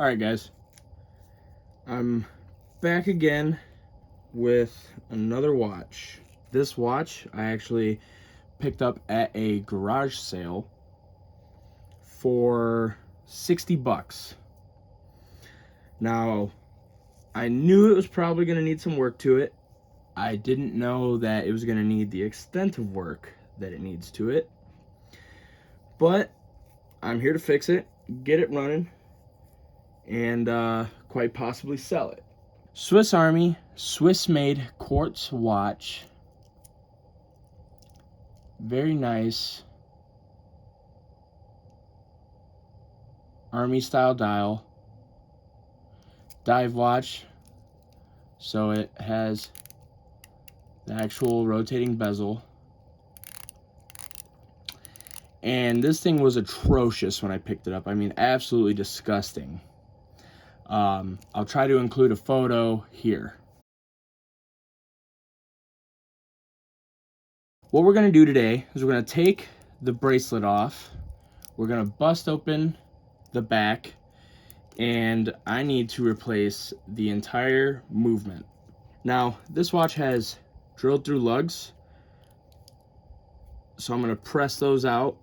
Alright guys, I'm back again with another watch. This watch I actually picked up at a garage sale for 60 bucks. Now, I knew it was probably going to need some work to it. I didn't know that it was going to need the extent of work that it needs to it. But I'm here to fix it, get it running, and quite possibly sell it. Swiss Army, Swiss-made quartz watch. Very nice. Army-style dial. Dive watch. So it has the actual rotating bezel. And this thing was atrocious when I picked it up. I mean, absolutely disgusting. I'll try to include a photo here. What we're going to do today is we're going to take the bracelet off. We're going to bust open the back, and I need to replace the entire movement. Now, this watch has drilled through lugs, so I'm going to press those out.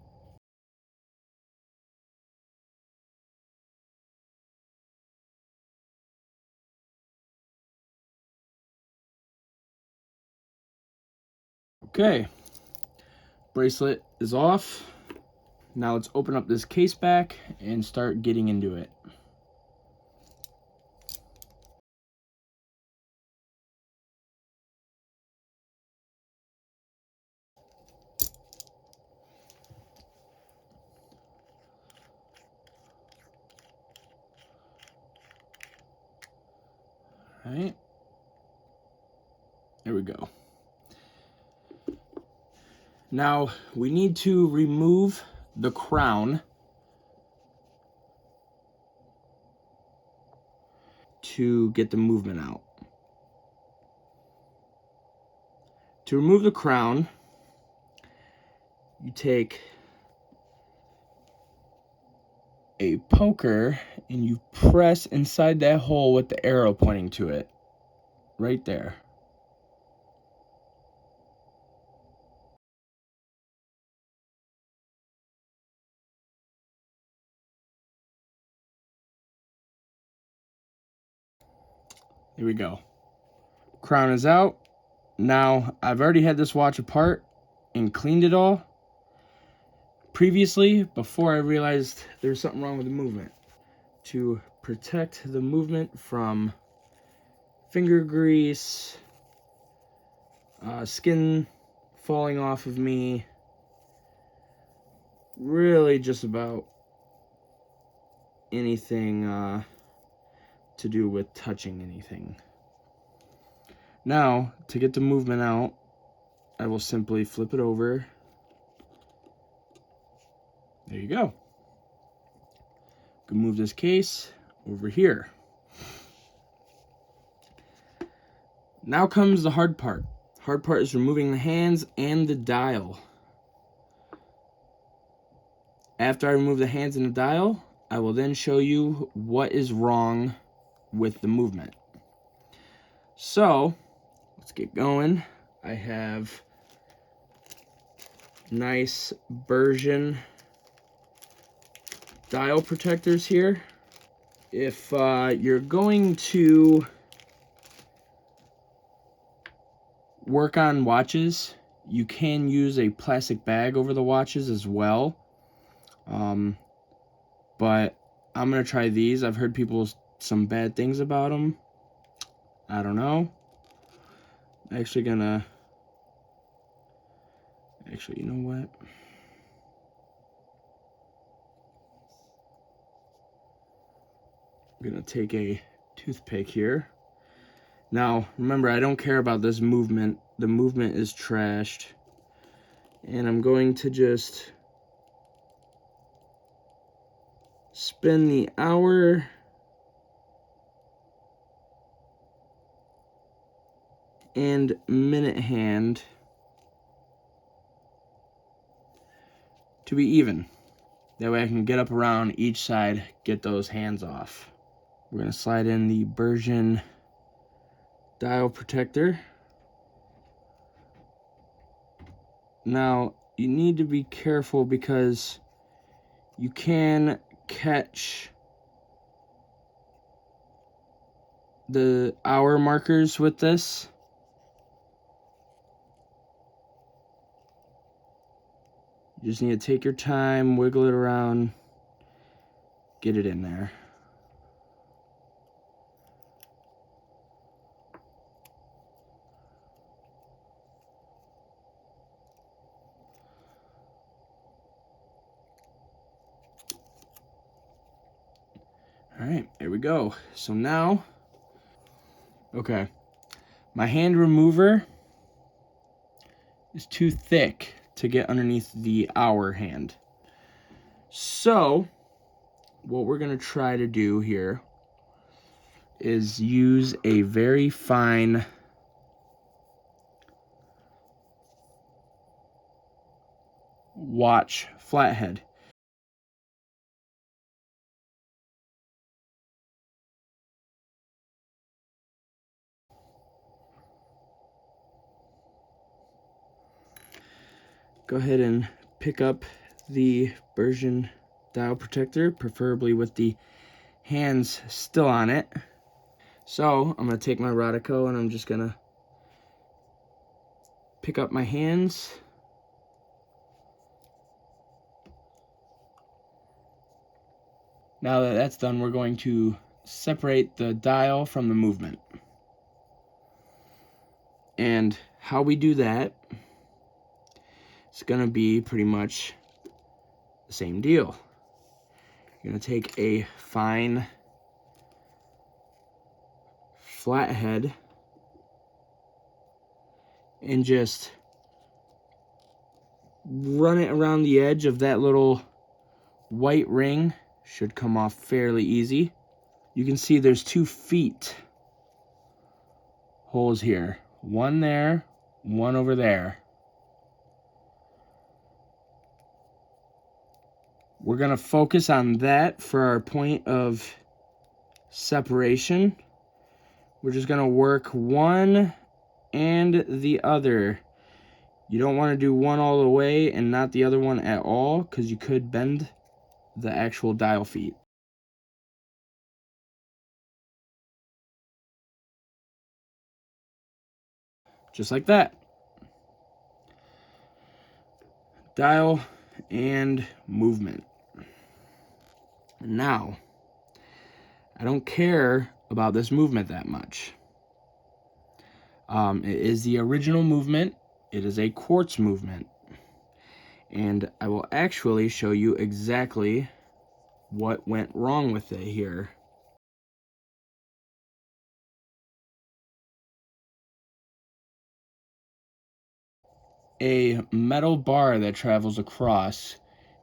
Okay, bracelet is off. Now let's open up this case back and start getting into it. All right, there we go. Now we need to remove the crown to get the movement out. To remove the crown, you take a poker and you press inside that hole with the arrow pointing to it. Right there. Here we go. Crown is out. Now, I've already had this watch apart and cleaned it all previously before I realized there was something wrong with the movement. To protect the movement from finger grease, skin falling off of me, really just about anything to do with touching anything. Now, to get the movement out, I will simply flip it over. There you go. Can move this case over here. Now comes the hard part. Hard part is removing the hands and the dial. After I remove the hands and the dial, I will then show you what is wrong with the movement. So, let's get going. I have nice Bergen dial protectors here. If you're going to work on watches, you can use a plastic bag over the watches as well. But I'm gonna try these. I've heard some bad things about them. I don't know. Actually, you know what? I'm gonna take a toothpick here. Now, remember, I don't care about this movement. The movement is trashed. And I'm going to just spin the hour and minute hand to be even. That way I can get up around each side, get those hands off. We're going to slide in the Version dial protector. Now, you need to be careful because you can catch the hour markers with this. You just need to take your time, wiggle it around, get it in there. All right, there we go. So now, okay, my hand remover is too thick to get underneath the hour hand. So what we're gonna try to do here is use a very fine watch flathead. Go ahead and pick up the Version dial protector, preferably with the hands still on it. So I'm gonna take my Rodico and I'm just gonna pick up my hands. Now that that's done, we're going to separate the dial from the movement. And how we do that, it's gonna be pretty much the same deal. You're gonna take a fine flathead and just run it around the edge of that little white ring. Should come off fairly easy. You can see there's 2 feet holes here. One there, one over there. We're gonna focus on that for our point of separation. We're just gonna work one and the other. You don't want to do one all the way and not the other one at all, because you could bend the actual dial feet. Just like that. Dial and movement. Now, I don't care about this movement that much. It is the original movement. It is a quartz movement. And I will actually show you exactly what went wrong with it here. A metal bar that travels across,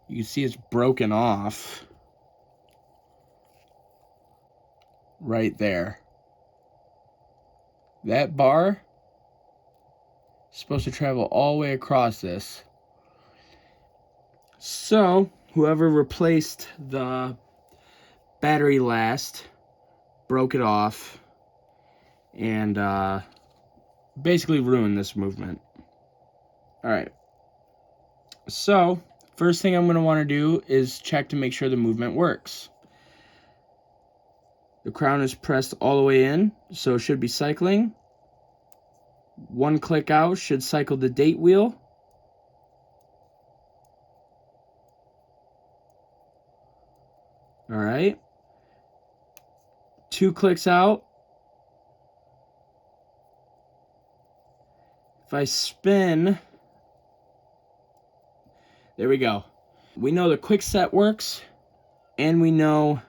you can see it's broken off right there. That bar is supposed to travel all the way across this. So whoever replaced the battery last broke it off and basically ruined this movement. All right, so first thing I'm going to want to do is check to make sure the movement works. The crown is pressed all the way in, so it should be cycling. One click out should cycle the date wheel. All right. 2 clicks out. If I spin, there we go. We know the quick set works, and we know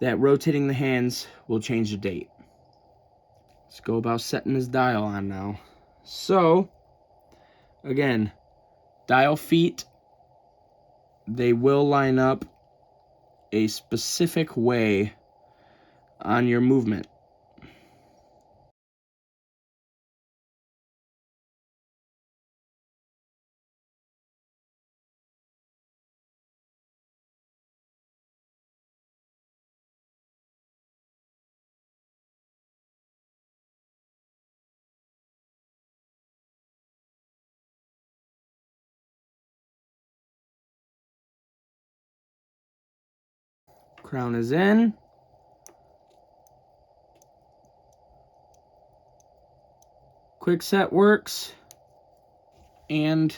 that rotating the hands will change the date. Let's go about setting this dial on now. So, again, dial feet, they will line up a specific way on your movement. Crown is in. Quick set works. And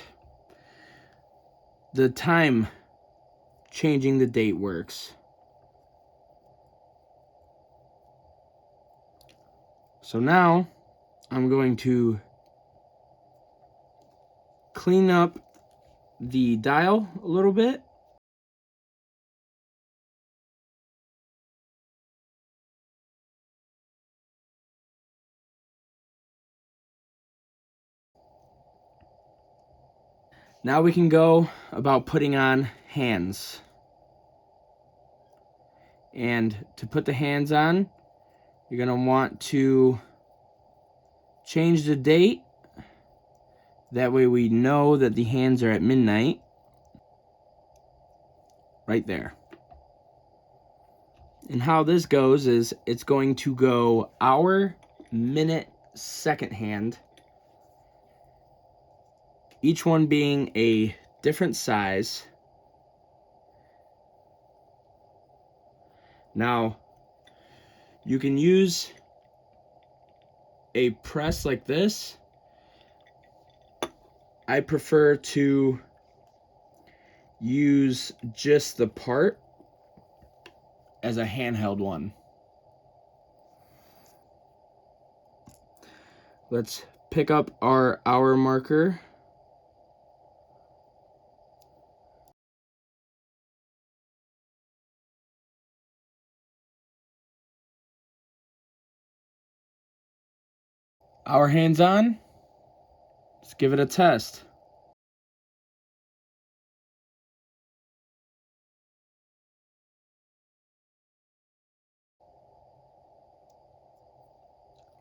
the time changing the date works. So now I'm going to clean up the dial a little bit. Now we can go about putting on hands. And to put the hands on, you're going to want to change the date. That way we know that the hands are at midnight. Right there. And how this goes is it's going to go hour, minute, second hand. Each one being a different size. Now, you can use a press like this. I prefer to use just the part as a handheld one. Let's pick up our hour marker. Our hands on. Let's give it a test.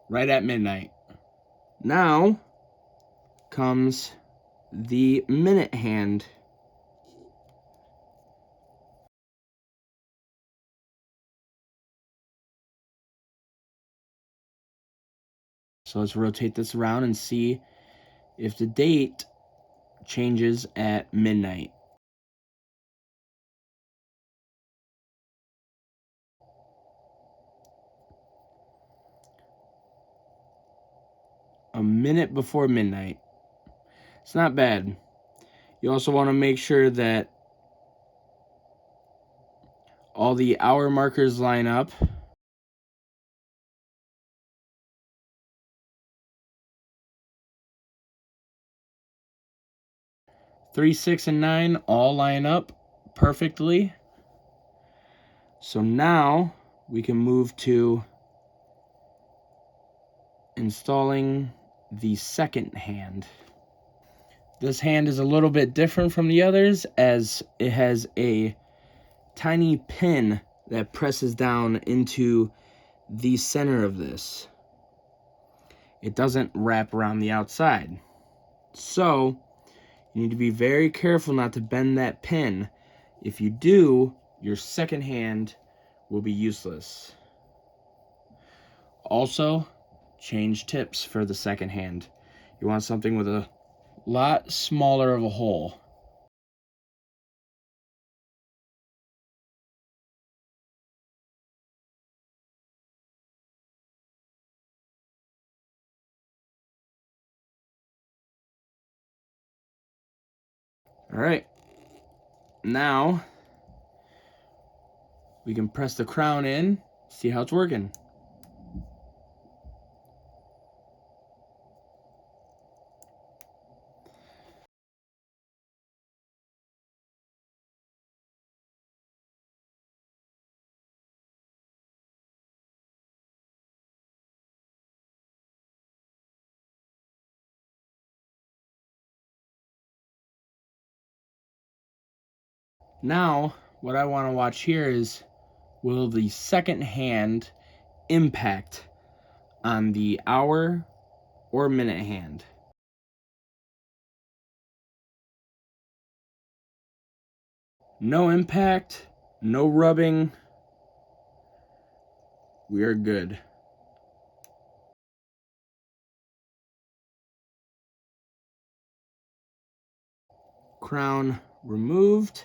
Right at midnight. Now comes the minute hand. So let's rotate this around and see if the date changes at midnight. A minute before midnight. It's not bad. You also want to make sure that all the hour markers line up. 3, 6, and 9 all line up perfectly. So now we can move to installing the second hand. This hand is a little bit different from the others as it has a tiny pin that presses down into the center of this. It doesn't wrap around the outside. So you need to be very careful not to bend that pin. If you do, your second hand will be useless. Also, change tips for the second hand. You want something with a lot smaller of a hole. All right, now we can press the crown in, see how it's working. Now, what I want to watch here is, will the second hand impact on the hour or minute hand? No impact, no rubbing. We are good. Crown removed.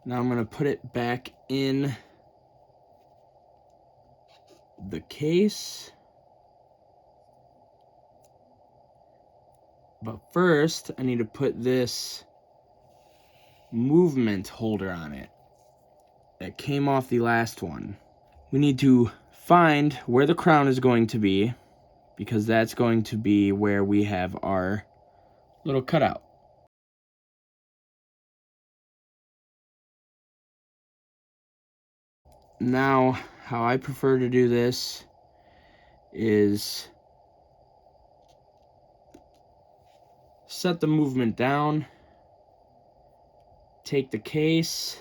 Now I'm going to put it back in the case. But first, I need to put this movement holder on it that came off the last one. We need to find where the crown is going to be, because that's going to be where we have our little cutout. Now, how I prefer to do this is set the movement down, take the case,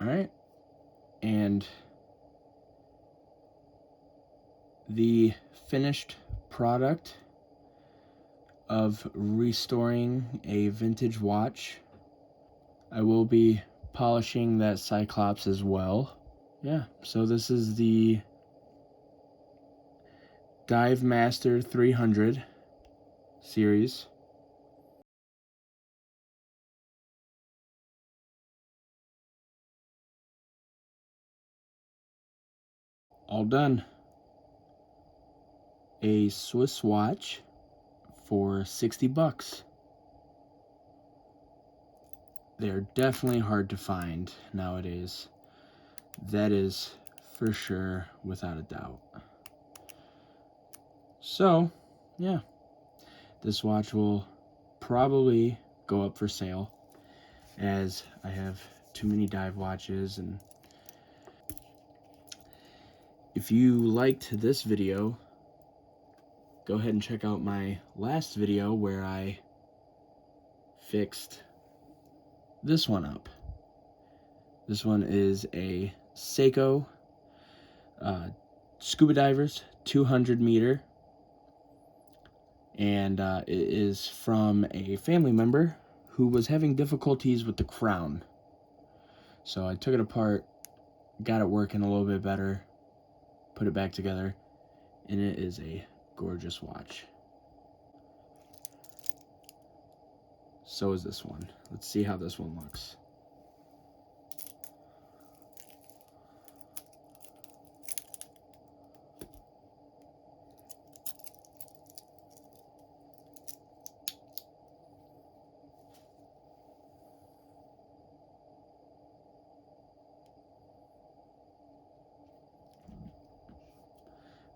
all right, and the finished product of restoring a vintage watch. I will be polishing that Cyclops as well. Yeah, so this is the Dive Master 300 series. All done. A Swiss watch for 60 bucks. They're definitely hard to find nowadays. That is for sure, without a doubt. So, yeah, this watch will probably go up for sale, as I have too many dive watches. And if you liked this video, go ahead and check out my last video where I fixed this one up. This one is a Seiko Scuba Divers 200 meter, and it is from a family member who was having difficulties with the crown. So I took it apart, got it working a little bit better, put it back together, and it is a gorgeous watch. So is this one. Let's see how this one looks.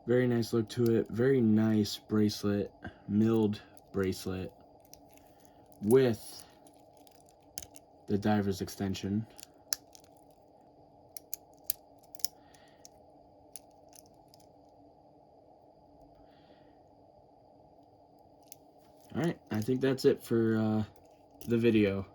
Very nice look to it. Very nice bracelet, milled bracelet with the diver's extension. Alright, I think that's it for the video.